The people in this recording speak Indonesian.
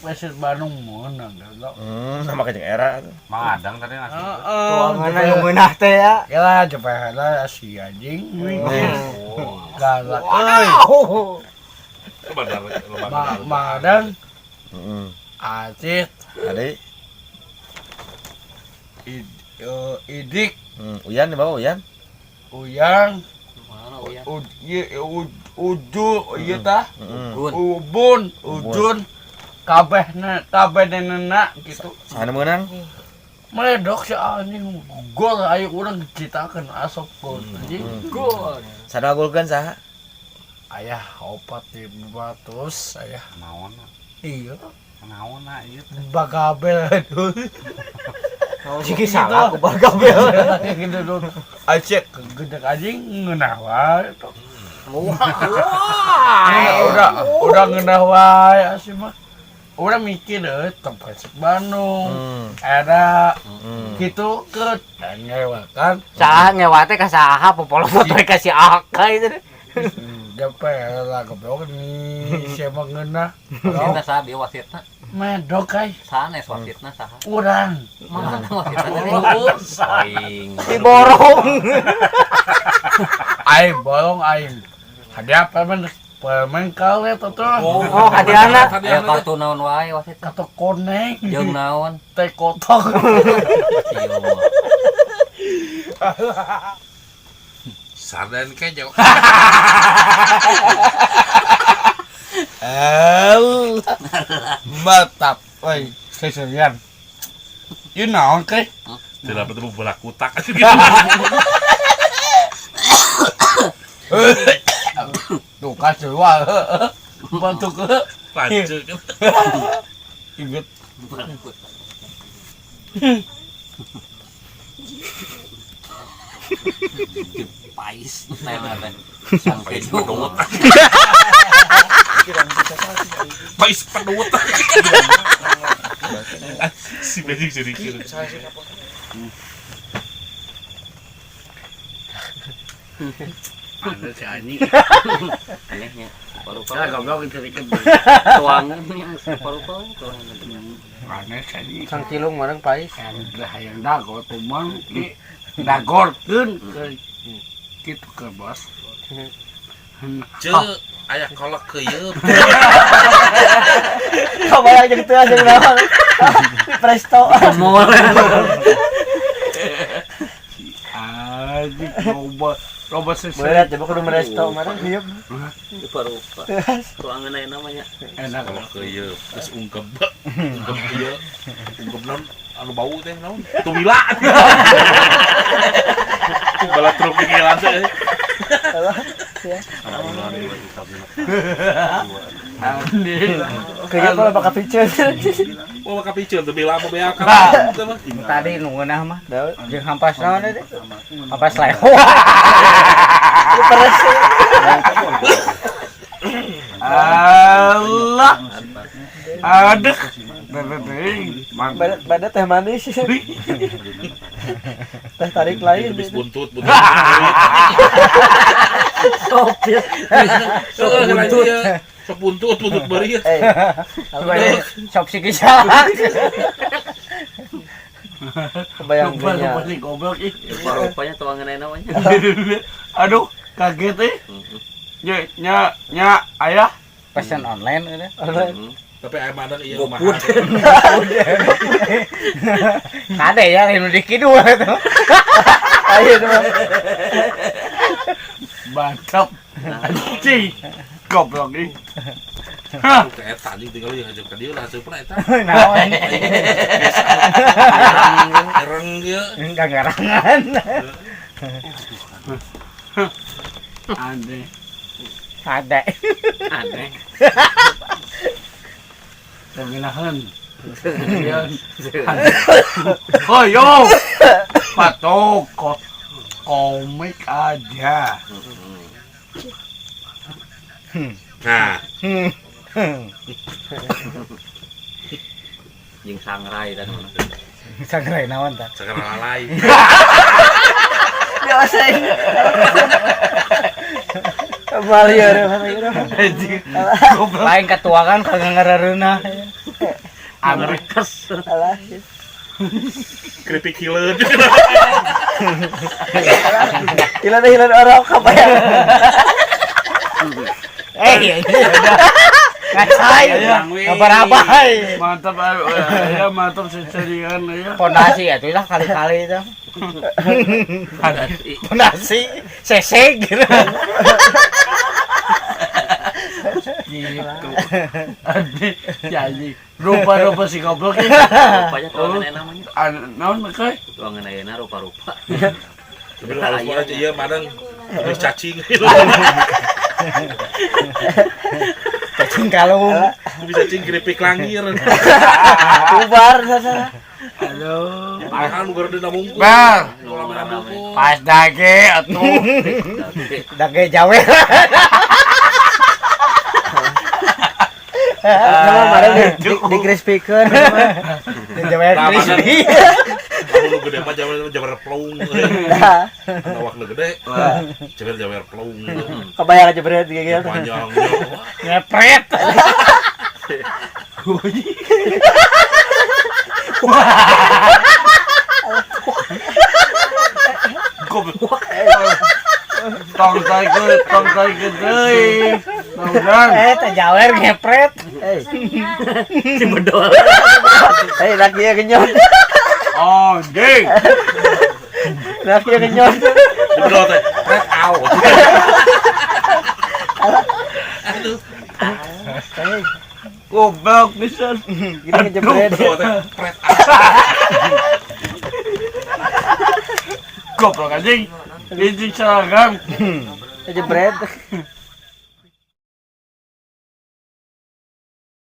Persib Bandung menang gitu. Sama kajeng era tuh. Mangadang tadi nasi. Tuanganna nu meunah teh ya. Ya cepet lah si anjing. Galak euy. Madang Acit Adik. Idik Uyan di bawah Uyan. Uyang Mana Uyan? Uju ieu tah Gun. Ujun kabeh nenena gitu. Sana menang. Meledok si anjing gol ayo urang dicitakeun asok gol anjing. Gun. Sana golkeun saha? Aya 4.500 aya. Naon? Iya Naon ieu? bagabel aduh. Kalau sih salah aku bagabel. Gitu dong. Acek gede anjing ngeunah wae tuh. Udah ngeunah wae asih mah. Udah mikir tempat Bandung. Ada gitu ke dan ngewakan. Saha ngewa teh ka saha popolot mereka si Aka itu. Dapat lah goblok nih siapa ngeunah. Wasitna saha dia wasitna? Medok ai. Sanes wasitna saha? Urang. Mana wasitna teh? Aing. Diborong. Aing borong aing. Hadiah permen kalet tuh. Oh, hadiahna. Aya kartu naon wae wasitna? Kata koneng. Jeung naon? Teh kotok. Ieu Sarden kejo. Mantap. Woi, keserian. You know, okay? Tidak bertemu bola kutak. Tuh kasih wah. Bantu ke. Lanjut. Ingat. Pais teh. Sampai Pedut. Pais pedut. Si Bejing sedikit. Ada si anjing. anehnya. Saya goblok sedikit. Tuangan yang paru-paru tuangan. Aneh si anjing. Sang cilung marang pais. Hayang dagor tumang ki dagorkeun ke kitu ke bos. Ceu aya kolak keuyeum. Kabayang jadi teu aja naon. Presto. Mall. Anjing loba sesuai. Berat coba kudu meresto marang hieup. Rupa-rupa. Tuangan aya namanya. Enak. Kolak keuyeum terus ungkep. Ungkep ieu. Ungkep naon anu bau teh naon? Tumila. Bala truk ngilang teh. Kayaknya kalau bakal piceun. Oh, maka piceun teu bela apa beak. Tadi nu ngeunah mah jeung hampas naon teh? Hampas leho. Peres. Allah. Aduh. Badat teh manis. Teh tarik lain. Habis buntut. Sopir. Buntut. Sok buntut beureut. Sop sikisa. Kebayang Goblok goblok ih. Rupanya tuangan aya namanya. Aduh, kaget eh. Nya ayah Pesan online ada. Online. Tapi aya madang ieu mah. Kade ya anu di kidul eta. Ayo mah. mantap. Anjing. Goblok ih. Eta anjing tinggal yang ngajak ka dieu lah hasil pernah eta. Naon? Ereng dia. Enggak garangan. Aneh. Ada. Aneh. Terminahan. Oh yo. Patok komik aja. Nah, Jeung sangrai dan sangrai naon tah? sekarang lalai. Biasa. Kembali ya, Anjing. lain katuangan kagak ngarareunah. Amerikas. Alah. Keripik hileun. Hilang orang kabayang. Ngacai. Apa-apa. Mantap ya mantap seserian ya. Pondasi ya, lah kali-kali itu. Pondasi, seseg gitu. Gitu. Jadi rupa-rupa si goblok ini. Rupanya tuangan namanya. Naon makanya? Tuangan ayeuna rupa-rupa. Tapi harus aja iya madang geus cacing. Cacing kalung. Bisa cacing keripik langir. Bubar sana. Halo. Makan gordena mungkul. Bar. Lamena mungkul. Pas dage atuh. Dage jawe. Nama mana di crispy-keun. Di jawe crispy. Kamu nu gede mah jawer plung. Awak nu gede. Jawer plung. Kebayang aja berat gitu. Panjang. Ngepret. Tong tai deui. Tonggan. Tajawer ngepret. Si bedol. Laki ya genyot. Oh, ding. Laki ya genyot. Betul teh. Red out. Goblok pisan. Gini ngejebret. Betul teh. Red out. Goblok anjing. Ini seragam. Ngejebret.